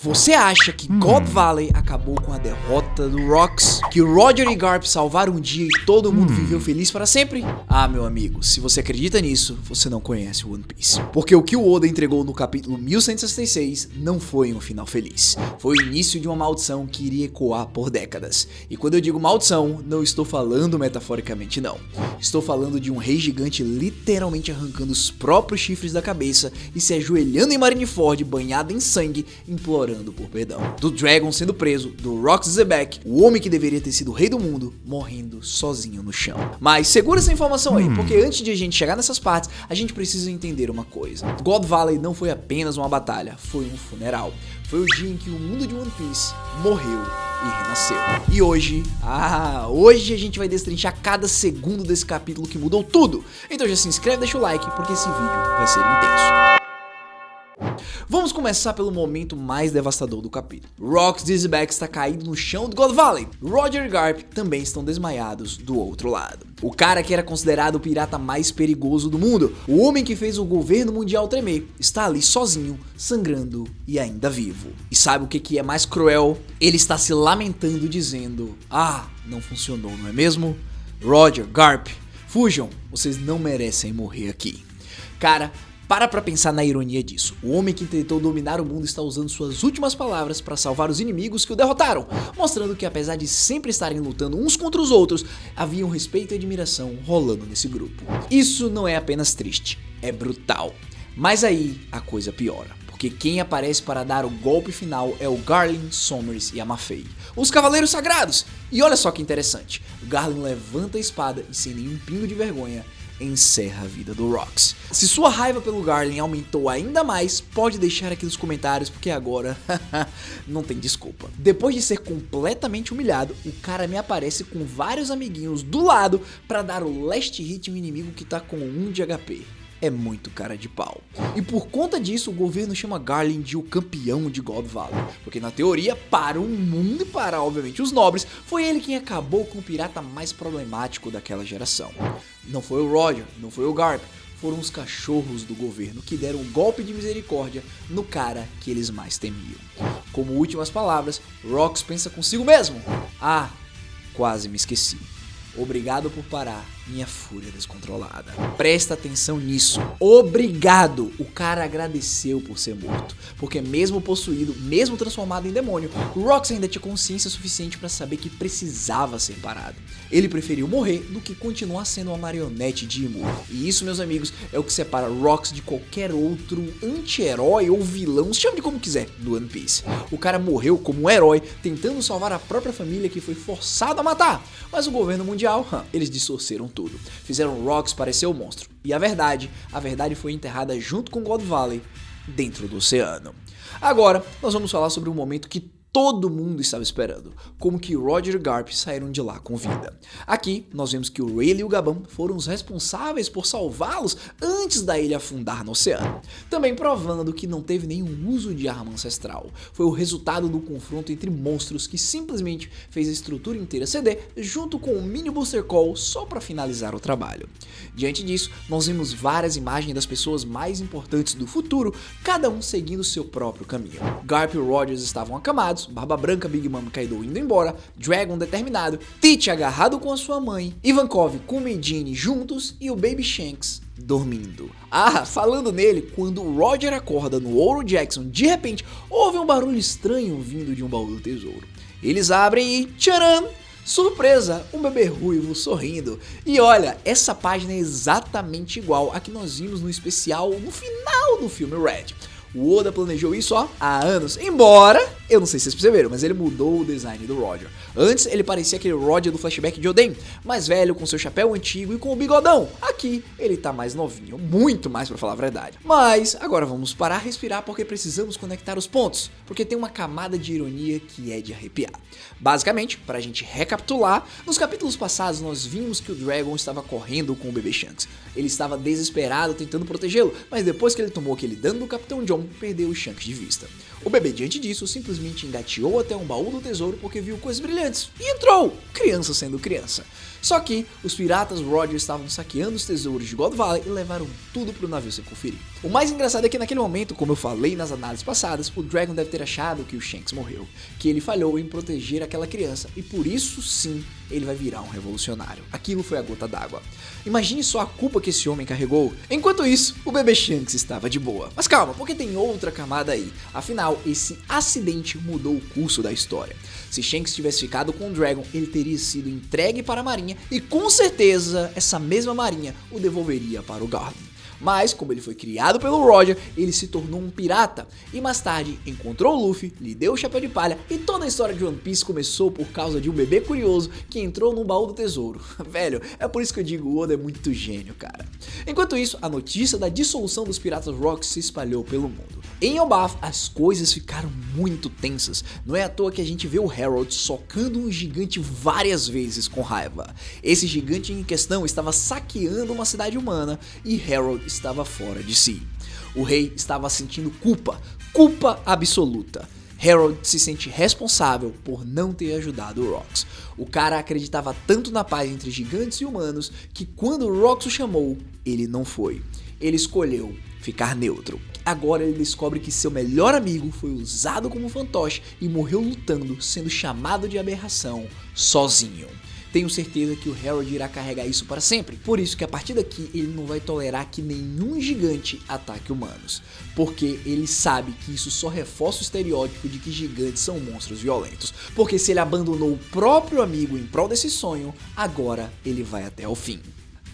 Você acha que God Valley acabou com a derrota do Rocks? Que o Roger e Garp salvaram um dia e todo mundo viveu feliz para sempre? Ah, meu amigo, se você acredita nisso, você não conhece One Piece. Porque o que o Oda entregou no capítulo 1166 não foi um final feliz. Foi o início de uma maldição que iria ecoar por décadas. E quando eu digo maldição, não estou falando metaforicamente não. Estou falando de um rei gigante literalmente arrancando os próprios chifres da cabeça e se ajoelhando em Marineford banhado em sangue, implorando por perdão. Do Dragon sendo preso, do Rocks Zebek, o homem que deveria ter sido o rei do mundo, morrendo sozinho no chão. Mas segura essa informação aí, porque antes de a gente chegar nessas partes, a gente precisa entender uma coisa. God Valley não foi apenas uma batalha, foi um funeral. Foi o dia em que o mundo de One Piece morreu e renasceu. E hoje a gente vai destrinchar cada segundo desse capítulo que mudou tudo. Então já se inscreve, deixa o like, porque esse vídeo vai ser intenso. Vamos começar pelo momento mais devastador do capítulo. Rocks Zebek está caído no chão do God Valley. Roger e Garp também estão desmaiados do outro lado. O cara que era considerado o pirata mais perigoso do mundo, o homem que fez o governo mundial tremer, está ali sozinho, sangrando e ainda vivo. E sabe o que é mais cruel? Ele está se lamentando dizendo: "Ah, não funcionou, não é mesmo? Roger, Garp, fujam, vocês não merecem morrer aqui." Cara, para pra pensar na ironia disso. O homem que tentou dominar o mundo está usando suas últimas palavras para salvar os inimigos que o derrotaram, mostrando que apesar de sempre estarem lutando uns contra os outros, havia um respeito e admiração rolando nesse grupo. Isso não é apenas triste, é brutal. Mas aí a coisa piora, porque quem aparece para dar o golpe final é o Garlin, Sommers e Amafei, os Cavaleiros Sagrados. E olha só que interessante, Garlin levanta a espada e sem nenhum pingo de vergonha encerra a vida do Rocks. Se sua raiva pelo Garlin aumentou ainda mais, pode deixar aqui nos comentários, porque agora não tem desculpa. Depois de ser completamente humilhado, o cara me aparece com vários amiguinhos do lado para dar o last hit no inimigo que tá com 1 de HP. É muito cara de pau. E por conta disso, o governo chama Garlin de o campeão de God Valley. Porque na teoria, para o mundo e para, obviamente, os nobres, foi ele quem acabou com o pirata mais problemático daquela geração. Não foi o Roger, não foi o Garp, foram os cachorros do governo que deram um golpe de misericórdia no cara que eles mais temiam. Como últimas palavras, Rocks pensa consigo mesmo: "Ah, quase me esqueci. Obrigado por parar minha fúria descontrolada." Presta atenção nisso. Obrigado! O cara agradeceu por ser morto. Porque mesmo possuído, mesmo transformado em demônio, o Rocks ainda tinha consciência suficiente para saber que precisava ser parado. Ele preferiu morrer do que continuar sendo uma marionete de Imu. E isso, meus amigos, é o que separa Rocks de qualquer outro anti-herói ou vilão, chame de como quiser, do One Piece. O cara morreu como um herói, tentando salvar a própria família que foi forçado a matar. Mas o governo mundial, eles distorceram tudo. Fizeram Rocks parecer o monstro. E a verdade foi enterrada junto com God Valley dentro do oceano. Agora, nós vamos falar sobre um momento que todo mundo estava esperando, como que Roger e Garp saíram de lá com vida. Aqui, nós vemos que o Rayleigh e o Gabão foram os responsáveis por salvá-los antes da ilha afundar no oceano, também provando que não teve nenhum uso de arma ancestral. Foi o resultado do confronto entre monstros que simplesmente fez a estrutura inteira ceder, junto com o mini Booster Call só para finalizar o trabalho. Diante disso, nós vimos várias imagens das pessoas mais importantes do futuro, cada um seguindo seu próprio caminho. Garp e Rogers estavam acamados, Barba Branca, Big Mom e Kaido indo embora, Dragon determinado, Teach agarrado com a sua mãe, Ivankov com Medine juntos e o Baby Shanks dormindo. Ah, falando nele, quando o Roger acorda no Ouro Jackson, de repente houve um barulho estranho vindo de um baú do tesouro. Eles abrem e tcharam! Surpresa, um bebê ruivo sorrindo. E olha, essa página é exatamente igual a que nós vimos no especial no final do filme Red. O Oda planejou isso há anos, embora, eu não sei se vocês perceberam, mas ele mudou o design do Roger. Antes ele parecia aquele Roger do flashback de Oden, mais velho, com seu chapéu antigo e com o bigodão. Aqui ele tá mais novinho, muito mais pra falar a verdade. Mas agora vamos parar, respirar, porque precisamos conectar os pontos, porque tem uma camada de ironia que é de arrepiar. Basicamente, pra gente recapitular, nos capítulos passados nós vimos que o Dragon estava correndo com o bebê Shanks. Ele estava desesperado tentando protegê-lo, mas depois que ele tomou aquele dano do Capitão John, perdeu o Shanks de vista. O bebê, diante disso, simplesmente simplesmente engateou até um baú do tesouro porque viu coisas brilhantes e entrou, criança sendo criança. Só que os piratas Roger estavam saqueando os tesouros de God Valley e levaram tudo pro navio sem conferir. O mais engraçado é que naquele momento, como eu falei nas análises passadas, o Dragon deve ter achado que o Shanks morreu, que ele falhou em proteger aquela criança e por isso sim ele vai virar um revolucionário. Aquilo foi a gota d'água. Imagine só a culpa que esse homem carregou. Enquanto isso, o bebê Shanks estava de boa. Mas calma, porque tem outra camada aí. Afinal, esse acidente mudou o curso da história. Se Shanks tivesse ficado com o Dragon, ele teria sido entregue para a marinha e com certeza essa mesma marinha o devolveria para o Garden. Mas, como ele foi criado pelo Roger, ele se tornou um pirata e mais tarde encontrou o Luffy, lhe deu o chapéu de palha e toda a história de One Piece começou por causa de um bebê curioso que entrou no baú do tesouro. Velho, é por isso que eu digo, o Oda é muito gênio, cara. Enquanto isso, a notícia da dissolução dos Piratas Rocks se espalhou pelo mundo. Em Elbaf, as coisas ficaram muito tensas. Não é à toa que a gente vê o Harold socando um gigante várias vezes com raiva. Esse gigante em questão estava saqueando uma cidade humana e Harold estava fora de si. O rei estava sentindo culpa absoluta. Harold se sente responsável por não ter ajudado o Rox. O cara acreditava tanto na paz entre gigantes e humanos que quando o Rox o chamou, ele não foi. Ele escolheu ficar neutro. Agora ele descobre que seu melhor amigo foi usado como fantoche e morreu lutando, sendo chamado de aberração, sozinho. Tenho certeza que o Harold irá carregar isso para sempre, por isso que a partir daqui ele não vai tolerar que nenhum gigante ataque humanos, porque ele sabe que isso só reforça o estereótipo de que gigantes são monstros violentos, porque se ele abandonou o próprio amigo em prol desse sonho, agora ele vai até o fim.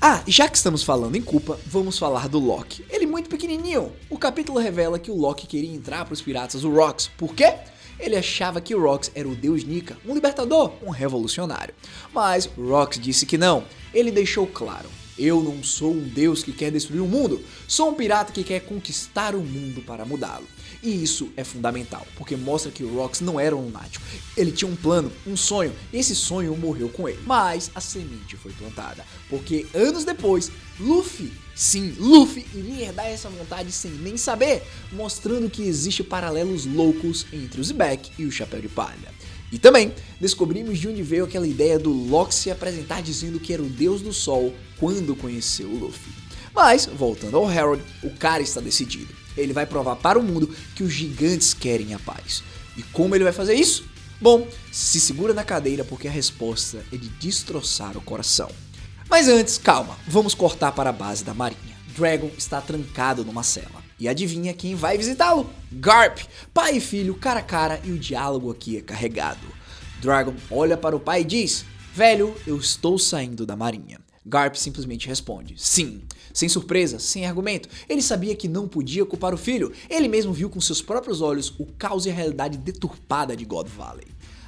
Ah, já que estamos falando em culpa, vamos falar do Loki. Ele é muito pequenininho. O capítulo revela que o Loki queria entrar para os piratas do Rox. Por quê? Ele achava que o Rox era o deus Nika, um libertador, um revolucionário. Mas Rox disse que não. Ele deixou claro: eu não sou um deus que quer destruir o mundo, sou um pirata que quer conquistar o mundo para mudá-lo. E isso é fundamental, porque mostra que o Rox não era um lunático. Ele tinha um plano, um sonho, e esse sonho morreu com ele. Mas a semente foi plantada, porque anos depois, Luffy iria herdar essa vontade sem nem saber, mostrando que existe paralelos loucos entre o Zebek e o Chapéu de Palha. E também descobrimos de onde veio aquela ideia do Loki se apresentar dizendo que era o deus do sol quando conheceu o Luffy. Mas, voltando ao Harold, o cara está decidido. Ele vai provar para o mundo que os gigantes querem a paz. E como ele vai fazer isso? Bom, se segura na cadeira porque a resposta é de destroçar o coração. Mas antes, calma, vamos cortar para a base da marinha. Dragon está trancado numa cela. E adivinha quem vai visitá-lo? Garp! Pai e filho, cara a cara, e o diálogo aqui é carregado. Dragon olha para o pai e diz: velho, eu estou saindo da marinha. Garp simplesmente responde: sim. Sem surpresa, sem argumento, ele sabia que não podia culpar o filho. Ele mesmo viu com seus próprios olhos o caos e a realidade deturpada de God Valley.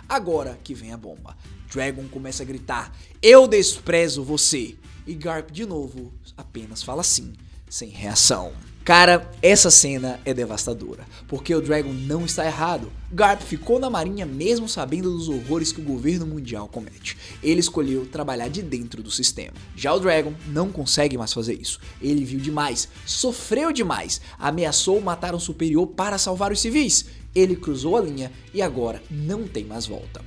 Agora que vem a bomba. Dragon começa a gritar: eu desprezo você. E Garp de novo apenas fala sim, sem reação. Cara, essa cena é devastadora, porque o Dragon não está errado. Garp ficou na marinha mesmo sabendo dos horrores que o governo mundial comete. Ele escolheu trabalhar de dentro do sistema. Já o Dragon não consegue mais fazer isso. Ele viu demais, sofreu demais, ameaçou matar um superior para salvar os civis. Ele cruzou a linha e agora não tem mais volta.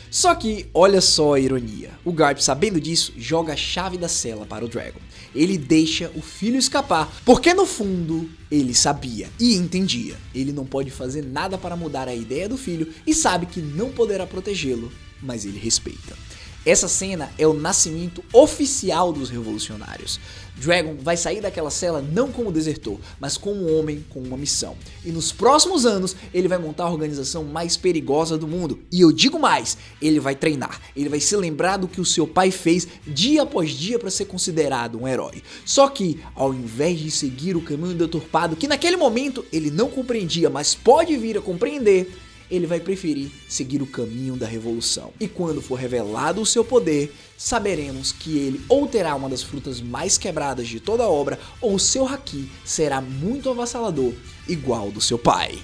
Só que, olha só a ironia, o Garp, sabendo disso, joga a chave da cela para o Dragon. Ele deixa o filho escapar, porque no fundo, ele sabia e entendia. Ele não pode fazer nada para mudar a ideia do filho e sabe que não poderá protegê-lo, mas ele respeita. Essa cena é o nascimento oficial dos revolucionários. Dragon vai sair daquela cela não como desertor, mas como um homem com uma missão. E nos próximos anos, ele vai montar a organização mais perigosa do mundo. E eu digo mais, ele vai treinar. Ele vai se lembrar do que o seu pai fez dia após dia para ser considerado um herói. Só que, ao invés de seguir o caminho deturpado que naquele momento ele não compreendia, mas pode vir a compreender, ele vai preferir seguir o caminho da revolução. E quando for revelado o seu poder, saberemos que ele ou terá uma das frutas mais quebradas de toda a obra, ou o seu haki será muito avassalador, igual ao do seu pai.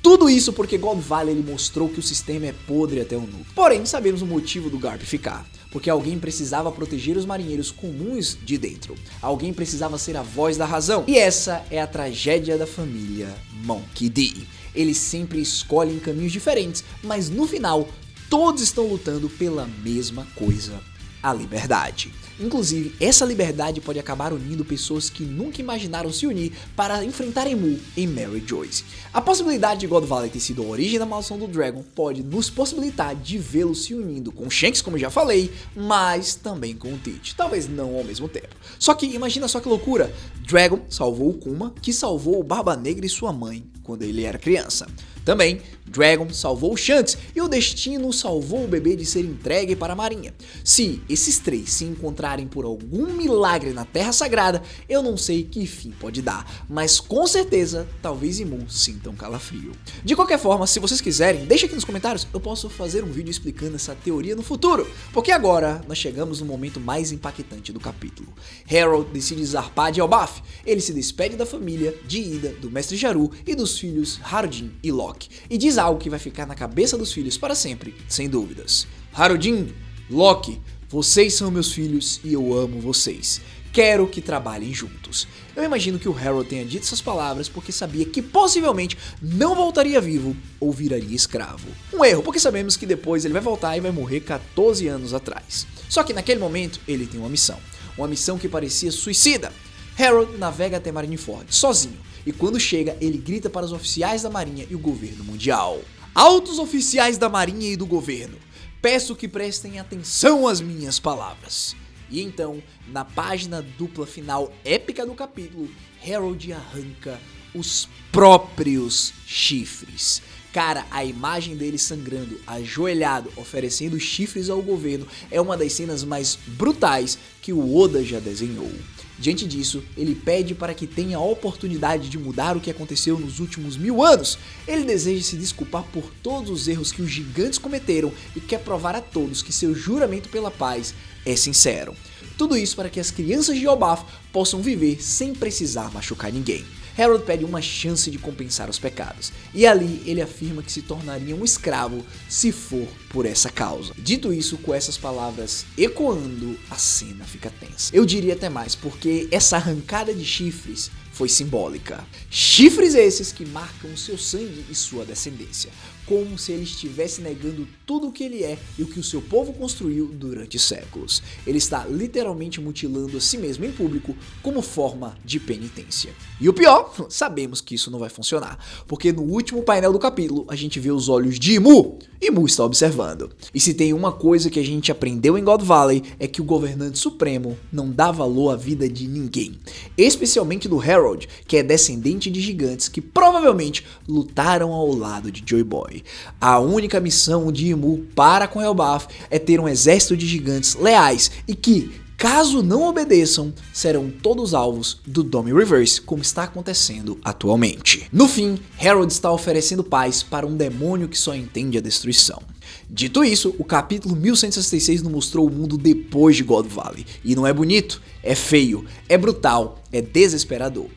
Tudo isso porque God Valley ele mostrou que o sistema é podre até o núcleo. Porém, sabemos o motivo do Garp ficar. Porque alguém precisava proteger os marinheiros comuns de dentro. Alguém precisava ser a voz da razão. E essa é a tragédia da família Monkey D. Eles sempre escolhem caminhos diferentes, mas no final, todos estão lutando pela mesma coisa: a liberdade. Inclusive, essa liberdade pode acabar unindo pessoas que nunca imaginaram se unir para enfrentarem Mu em Mary Joyce. A possibilidade de God Valley ter sido a origem da maldição do Dragon pode nos possibilitar de vê-lo se unindo com Shanks, como já falei, mas também com o Teach, talvez não ao mesmo tempo. Só que imagina só que loucura, Dragon salvou o Kuma, que salvou o Barba Negra e sua mãe quando ele era criança. Também, Dragon salvou o Shanks e o Destino salvou o bebê de ser entregue para a Marinha. Se esses três se encontrarem por algum milagre na Terra Sagrada, eu não sei que fim pode dar, mas com certeza, talvez Mu sinta um calafrio. De qualquer forma, se vocês quiserem, deixa aqui nos comentários, eu posso fazer um vídeo explicando essa teoria no futuro, porque agora nós chegamos no momento mais impactante do capítulo. Harold decide zarpar de Elbaf. Ele se despede da família, de Ida, do Mestre Jaru e dos filhos Harudin e Locke, e diz algo que vai ficar na cabeça dos filhos para sempre, sem dúvidas. Harudin, Locke, vocês são meus filhos e eu amo vocês. Quero que trabalhem juntos. Eu imagino que o Harold tenha dito essas palavras porque sabia que possivelmente não voltaria vivo ou viraria escravo. Um erro, porque sabemos que depois ele vai voltar e vai morrer 14 anos atrás. Só que naquele momento ele tem uma missão que parecia suicida. Harold navega até Marineford, sozinho, e quando chega, ele grita para os oficiais da Marinha e o governo mundial. Altos oficiais da Marinha e do governo, peço que prestem atenção às minhas palavras. E então, na página dupla final épica do capítulo, Harold arranca os próprios chifres. Cara, a imagem dele sangrando, ajoelhado, oferecendo chifres ao governo é uma das cenas mais brutais que o Oda já desenhou. Diante disso, ele pede para que tenha a oportunidade de mudar o que aconteceu nos últimos 1000 anos. Ele deseja se desculpar por todos os erros que os gigantes cometeram e quer provar a todos que seu juramento pela paz é sincero. Tudo isso para que as crianças de Elbaf possam viver sem precisar machucar ninguém. Harold pede uma chance de compensar os pecados, e ali ele afirma que se tornaria um escravo se for por essa causa. Dito isso, com essas palavras ecoando, a cena fica tensa. Eu diria até mais, porque essa arrancada de chifres foi simbólica. Chifres esses que marcam o seu sangue e sua descendência, como se ele estivesse negando tudo o que ele é e o que o seu povo construiu durante séculos. Ele está literalmente mutilando a si mesmo em público como forma de penitência. E o pior, sabemos que isso não vai funcionar, porque no último painel do capítulo a gente vê os olhos de Mu, e Mu está observando. E se tem uma coisa que a gente aprendeu em God Valley é que o governante supremo não dá valor à vida de ninguém, especialmente do Harold, que é descendente de gigantes que provavelmente lutaram ao lado de Joy Boy. A única missão de Mu para com Elbaf é ter um exército de gigantes leais e que, caso não obedeçam, serão todos alvos do Dome Reverse, como está acontecendo atualmente. No fim, Harold está oferecendo paz para um demônio que só entende a destruição. Dito isso, o capítulo 1166 nos mostrou o mundo depois de God Valley. E não é bonito, é feio, é brutal, é desesperador.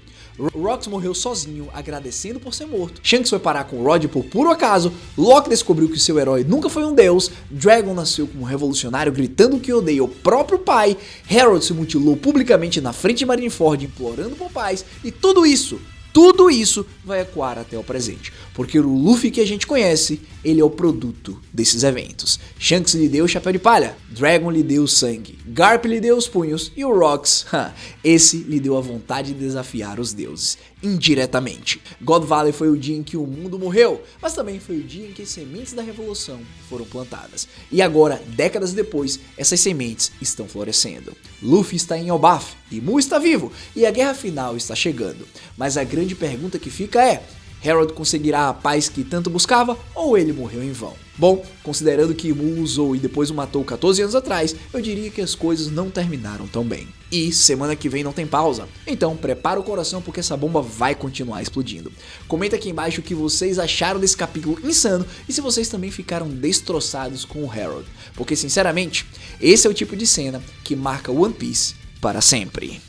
Rox morreu sozinho, agradecendo por ser morto. Shanks foi parar com Rod por puro acaso. Locke descobriu que seu herói nunca foi um deus. Dragon nasceu como um revolucionário gritando que odeia o próprio pai. Harold se mutilou publicamente na frente de Marineford implorando por paz. E tudo isso vai ecoar até o presente, porque o Luffy que a gente conhece, ele é o produto desses eventos. Shanks lhe deu o chapéu de palha, Dragon lhe deu o sangue, Garp lhe deu os punhos e o Rox, esse lhe deu a vontade de desafiar os deuses, indiretamente. God Valley foi o dia em que o mundo morreu, mas também foi o dia em que as sementes da revolução foram plantadas. E agora, décadas depois, essas sementes estão florescendo. Luffy está em Elbaf, e Mu está vivo, e a guerra final está chegando. Mas a grande pergunta que fica é: Harold conseguirá a paz que tanto buscava ou ele morreu em vão? Bom, considerando que Mu usou e depois o matou 14 anos atrás, eu diria que as coisas não terminaram tão bem. E semana que vem não tem pausa, então prepara o coração porque essa bomba vai continuar explodindo. Comenta aqui embaixo o que vocês acharam desse capítulo insano e se vocês também ficaram destroçados com o Harold, porque sinceramente, esse é o tipo de cena que marca One Piece para sempre.